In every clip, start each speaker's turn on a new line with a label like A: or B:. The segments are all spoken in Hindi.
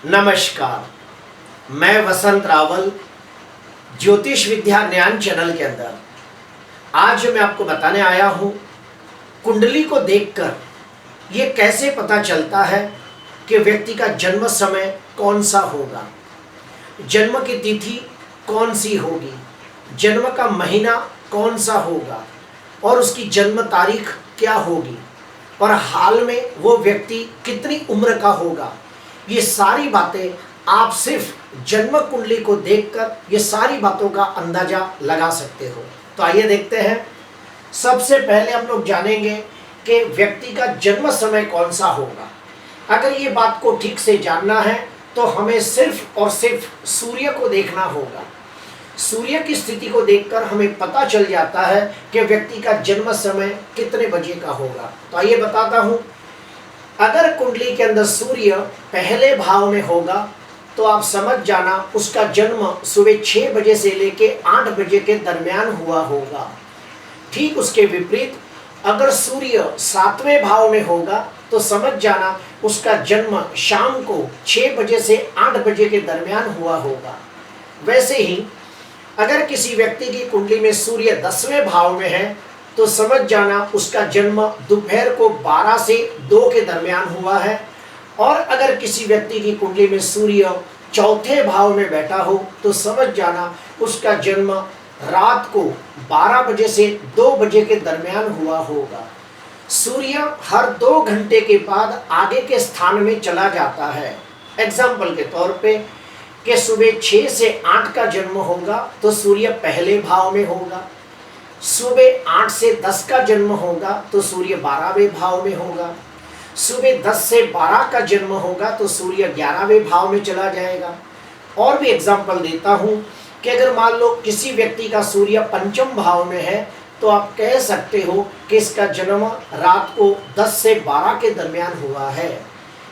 A: नमस्कार, मैं वसंत रावल ज्योतिष विद्या ज्ञान चैनल के अंदर आज मैं आपको बताने आया हूँ कुंडली को देखकर ये कैसे पता चलता है कि व्यक्ति का जन्म समय कौन सा होगा, जन्म की तिथि कौन सी होगी, जन्म का महीना कौन सा होगा और उसकी जन्म तारीख क्या होगी और हाल में वो व्यक्ति कितनी उम्र का होगा। ये सारी बातें आप सिर्फ जन्म कुंडली को देखकर ये सारी बातों का अंदाजा लगा सकते हो। तो आइए देखते हैं। सबसे पहले हम लोग जानेंगे कि व्यक्ति का जन्म समय कौन सा होगा। अगर ये बात को ठीक से जानना है तो हमें सिर्फ और सिर्फ सूर्य को देखना होगा। सूर्य की स्थिति को देखकर हमें पता चल जाता है कि व्यक्ति का जन्म समय कितने बजे का होगा। तो आइए बताता हूँ। अगर कुंडली के अंदर सूर्य पहले भाव में होगा तो आप समझ जाना उसका जन्म सुबह 6 बजे से लेके 8 बजे के दरमियान हुआ होगा। ठीक उसके विपरीत अगर सूर्य 7वें भाव में होगा तो समझ जाना उसका जन्म शाम को 6 बजे से 8 बजे के दरमियान हुआ होगा। वैसे ही अगर किसी व्यक्ति की कुंडली में सूर्य 10वें भाव में है तो समझ जाना उसका जन्म दोपहर को 12 से 2 के दरमियान हुआ है। और अगर किसी व्यक्ति की कुंडली में सूर्य 4थे भाव में बैठा हो तो समझ जाना उसका जन्म रात को 12 बजे से 2 बजे के दरमियान हुआ होगा। सूर्य हर 2 घंटे के बाद आगे के स्थान में चला जाता है। एग्जाम्पल के तौर पे कि सुबह 6 से 8 का जन्म होगा तो सूर्य पहले भाव में होगा। सुबह 8 से 10 का जन्म होगा तो सूर्य 12वें भाव में होगा। सुबह 10 से 12 का जन्म होगा तो सूर्य 11वें भाव में चला जाएगा। और भी एग्जाम्पल देता हूँ कि अगर मान लो किसी व्यक्ति का सूर्य 5म भाव में है तो आप कह सकते हो कि इसका जन्म रात को 10 से 12 के दरमियान हुआ है।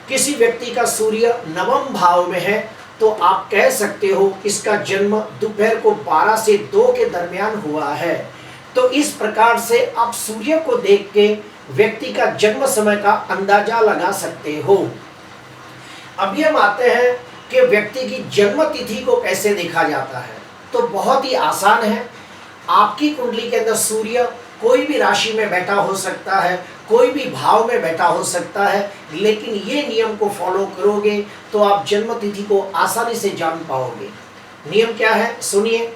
A: किसी व्यक्ति का सूर्य 9म भाव में है तो आप कह सकते हो इसका जन्म दोपहर को 12 से 2 के दरमियान हुआ है। तो इस प्रकार से आप सूर्य को देख के व्यक्ति का जन्म समय का अंदाजा लगा सकते हो। अभी हम आते हैं कि व्यक्ति की जन्म तिथि को कैसे देखा जाता है। तो बहुत ही आसान है। आपकी कुंडली के अंदर सूर्य कोई भी राशि में बैठा हो सकता है, कोई भी भाव में बैठा हो सकता है, लेकिन ये नियम को फॉलो करोगे तो आप जन्म तिथि को आसानी से जान पाओगे। नियम क्या है सुनिए।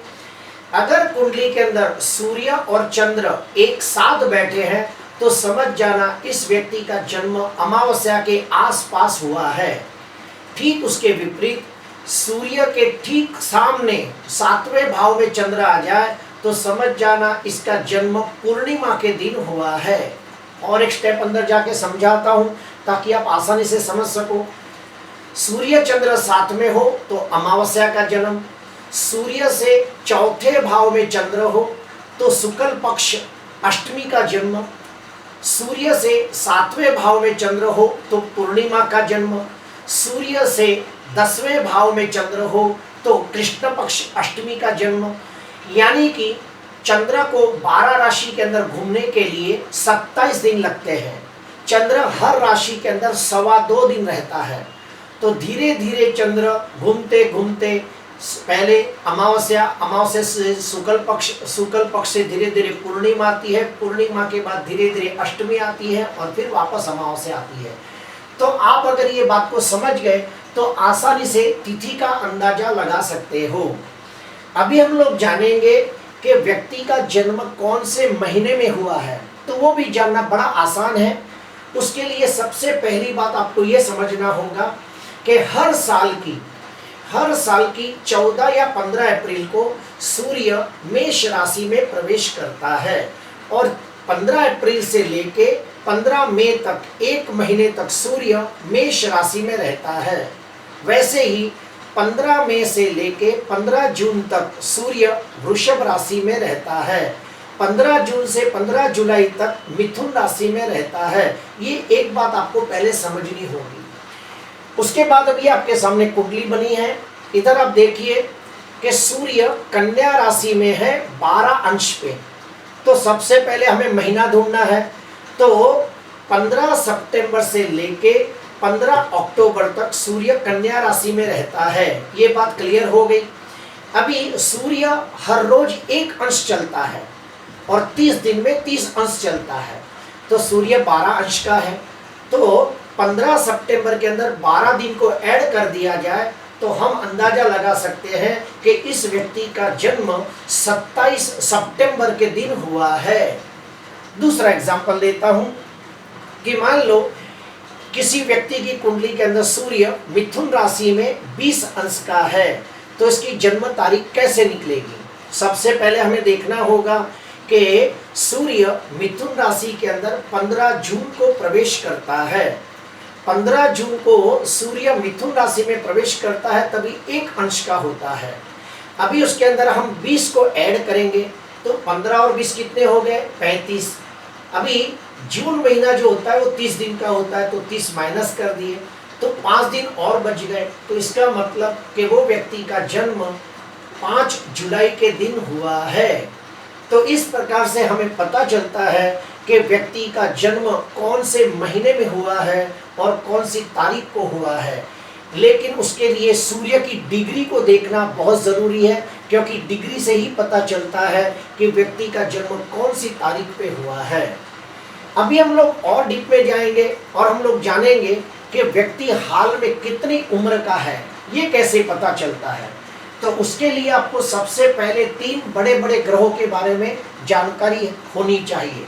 A: अगर कुंडली के अंदर सूर्य और चंद्र एक साथ बैठे हैं तो समझ जाना इस व्यक्ति का जन्म अमावस्या के आसपास हुआ है। ठीक उसके विपरीत सूर्य के ठीक सामने 7वें भाव में चंद्र आ जाए तो समझ जाना इसका जन्म पूर्णिमा के दिन हुआ है। और एक स्टेप अंदर जाके समझाता हूँ ताकि आप आसानी से समझ सको। सूर्य चंद्र साथ में हो तो अमावस्या का जन्म, सूर्य से 4थे भाव में चंद्र हो तो शुक्ल पक्ष अष्टमी का जन्म, सूर्य से 7वें भाव में चंद्र हो तो पूर्णिमा का जन्म, सूर्य से 10वें भाव में चंद्र हो तो कृष्ण पक्ष अष्टमी का जन्म। यानी कि चंद्र को 12 राशि के अंदर घूमने के लिए 27 दिन लगते हैं। चंद्र हर राशि के अंदर 2.25 दिन रहता है। तो धीरे धीरे चंद्र घूमते घूमते पहले अमावस्या से शुक्ल पक्ष से धीरे धीरे पूर्णिमा आती है, पूर्णिमा के बाद धीरे धीरे अष्टमी आती है और फिर वापस अमावस्या आती है। तो आप अगर ये बात को समझ गए तो आसानी से तिथि का अंदाजा लगा सकते हो। अभी हम लोग जानेंगे कि व्यक्ति का जन्म कौन से महीने में हुआ है। तो वो भी जानना बड़ा आसान है। उसके लिए सबसे पहली बात आपको ये समझना होगा कि हर साल की 14 या 15 अप्रैल को सूर्य मेष राशि में प्रवेश करता है और 15 अप्रैल से लेके 15 मई तक 1 महीने तक सूर्य मेष राशि में रहता है। वैसे ही 15 मई से लेके 15 जून तक सूर्य वृषभ राशि में रहता है। 15 जून से 15 जुलाई तक मिथुन राशि में रहता है। ये एक बात आपको पहले समझनी होगी। उसके बाद अभी आपके सामने कुंडली बनी है। इधर आप देखिए कि सूर्य कन्या राशि में है 12 अंश पे। तो सबसे पहले हमें महीना ढूंढना है। तो 15 सितंबर से लेके 15 अक्टूबर तक सूर्य कन्या राशि में रहता है। ये बात क्लियर हो गई। अभी सूर्य हर रोज एक अंश चलता है और 30 दिन में 30 अंश चलता है, तो सूर्य 12 अंश का है। तो 15 सितंबर के अंदर 12 दिन को ऐड कर दिया जाए तो हम अंदाजा लगा सकते हैं कि इस व्यक्ति का जन्म 27 सितंबर के दिन हुआ है। दूसरा एग्जाम्पल देता हूं कि मान लो किसी व्यक्ति की कुंडली के अंदर सूर्य मिथुन राशि में 20 अंश का है, तो इसकी जन्म तारीख कैसे निकलेगी। सबसे पहले हमें देखना होगा कि सूर्य मिथुन राशि के अंदर 15 जून को प्रवेश करता है। 15 जून को सूर्य मिथुन राशि में प्रवेश करता है, तभी एक अंश का होता है। अभी उसके अंदर हम 20 को ऐड करेंगे तो 15 और 20 कितने हो गए, 35। अभी जून महीना जो होता है वो 30 दिन का होता है, तो 30 माइनस कर दिए तो 5 दिन और बच गए। तो इसका मतलब कि वो व्यक्ति का जन्म 5 जुलाई के दिन हुआ है। तो इस प्रकार से हमें पता चलता है कि व्यक्ति का जन्म कौन से महीने में हुआ है और कौन सी तारीख को हुआ है। लेकिन उसके लिए सूर्य की डिग्री को देखना बहुत ज़रूरी है, क्योंकि डिग्री से ही पता चलता है कि व्यक्ति का जन्म कौन सी तारीख पे हुआ है। अभी हम लोग और डीप में जाएंगे और हम लोग जानेंगे कि व्यक्ति हाल में कितनी उम्र का है, ये कैसे पता चलता है। तो उसके लिए आपको सबसे पहले 3 बड़े बड़े ग्रहों के बारे में जानकारी होनी चाहिए।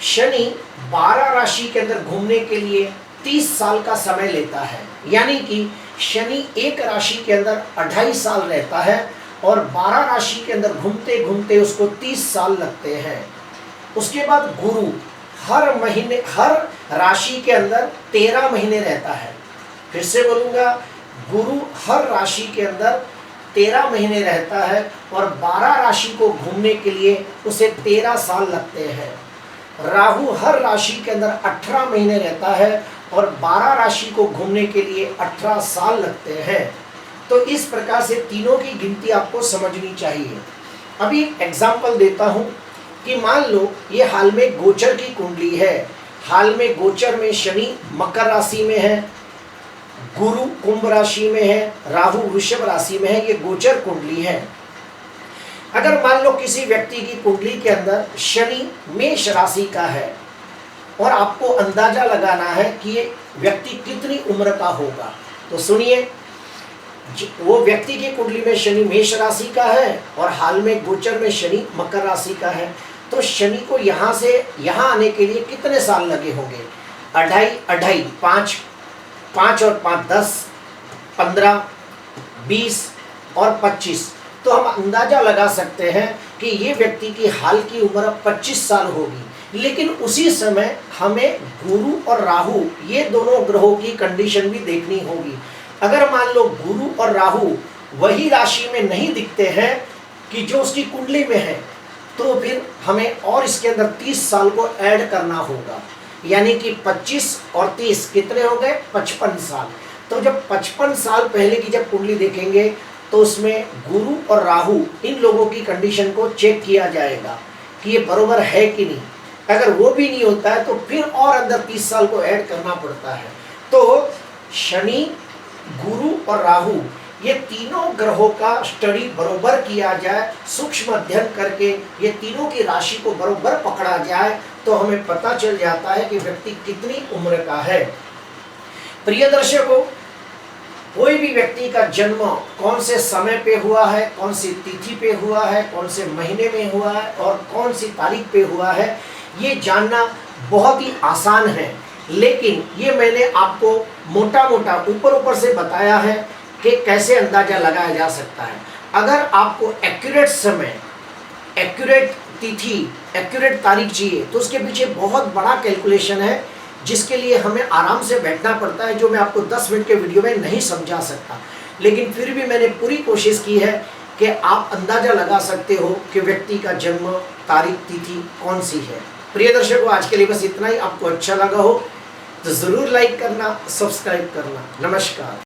A: शनि 12 राशि के अंदर घूमने के लिए 30 साल का समय लेता है, यानी कि शनि एक राशि के अंदर 2.5 साल रहता है और 12 राशि के अंदर घूमते घूमते उसको 30 साल लगते हैं। उसके बाद गुरु हर राशि के अंदर 13 महीने रहता है। फिर से बोलूँगा, गुरु हर राशि के अंदर 13 महीने रहता है और 12 राशि को घूमने के लिए उसे 13 साल लगते हैं। राहु हर राशि के अंदर 18 महीने रहता है और 12 राशि को घूमने के लिए 18 साल लगते हैं। तो इस प्रकार से तीनों की गिनती आपको समझनी चाहिए। अभी एग्जाम्पल देता हूँ कि मान लो ये हाल में गोचर की कुंडली है। हाल में गोचर में शनि मकर राशि में है, गुरु कुंभ राशि में है, राहु वृषभ राशि में है। ये गोचर कुंडली है। अगर मान लो किसी व्यक्ति की कुंडली के अंदर शनि मेष राशि का है और आपको अंदाजा लगाना है कि ये व्यक्ति कितनी उम्र का होगा, तो सुनिए, वो व्यक्ति की कुंडली में शनि मेष राशि का है और हाल में गोचर में शनि मकर राशि का है। तो शनि को यहाँ से यहाँ आने के लिए कितने साल लगे होंगे, 2.5 5 और 5 10 15 20 और 25। तो हम अंदाजा लगा सकते हैं कि ये व्यक्ति की हाल की उम्र 25 साल होगी। लेकिन उसी समय हमें गुरु और राहु ये दोनों ग्रहों की कंडीशन भी देखनी होगी। अगर मान लो गुरु और राहु वही राशि में नहीं दिखते हैं कि जो उसकी कुंडली में है, तो फिर हमें और इसके अंदर 30 साल को ऐड करना होगा, यानी कि 25 और 30 कितने हो गए, 55 साल। तो जब 55 साल पहले की जब कुंडली देखेंगे तो उसमें गुरु और राहु इन लोगों की कंडीशन को चेक किया जाएगा कि ये बरोबर है कि नहीं। अगर वो भी नहीं होता है तो फिर और अंदर 30 साल को ऐड करना पड़ता है। तो शनि, गुरु और राहु ये तीनों ग्रहों का स्टडी बरोबर किया जाए, सूक्ष्म अध्ययन करके ये तीनों की राशि को बरोबर पकड़ा जाए तो हमें पता चल जाता है कि व्यक्ति कितनी उम्र का है। प्रिय दर्शकों, कोई भी व्यक्ति का जन्म कौन से समय पे हुआ है, कौन सी तिथि पे हुआ है, कौन से महीने में हुआ है और कौन सी तारीख पे हुआ है, ये जानना बहुत ही आसान है। लेकिन ये मैंने आपको मोटा मोटा ऊपर से बताया है कि कैसे अंदाजा लगाया जा सकता है। अगर आपको एक्यूरेट समय, एक्यूरेट तिथि, एक्यूरेट तारीख चाहिए तो उसके पीछे बहुत बड़ा कैलकुलेशन है, जिसके लिए हमें आराम से बैठना पड़ता है, जो मैं आपको 10 मिनट के वीडियो में नहीं समझा सकता। लेकिन फिर भी मैंने पूरी कोशिश की है कि आप अंदाजा लगा सकते हो कि व्यक्ति का जन्म तारीख तिथि कौन सी है। प्रिय दर्शकों, आज के लिए बस इतना ही। आपको अच्छा लगा हो तो ज़रूर लाइक करना, सब्सक्राइब करना। नमस्कार।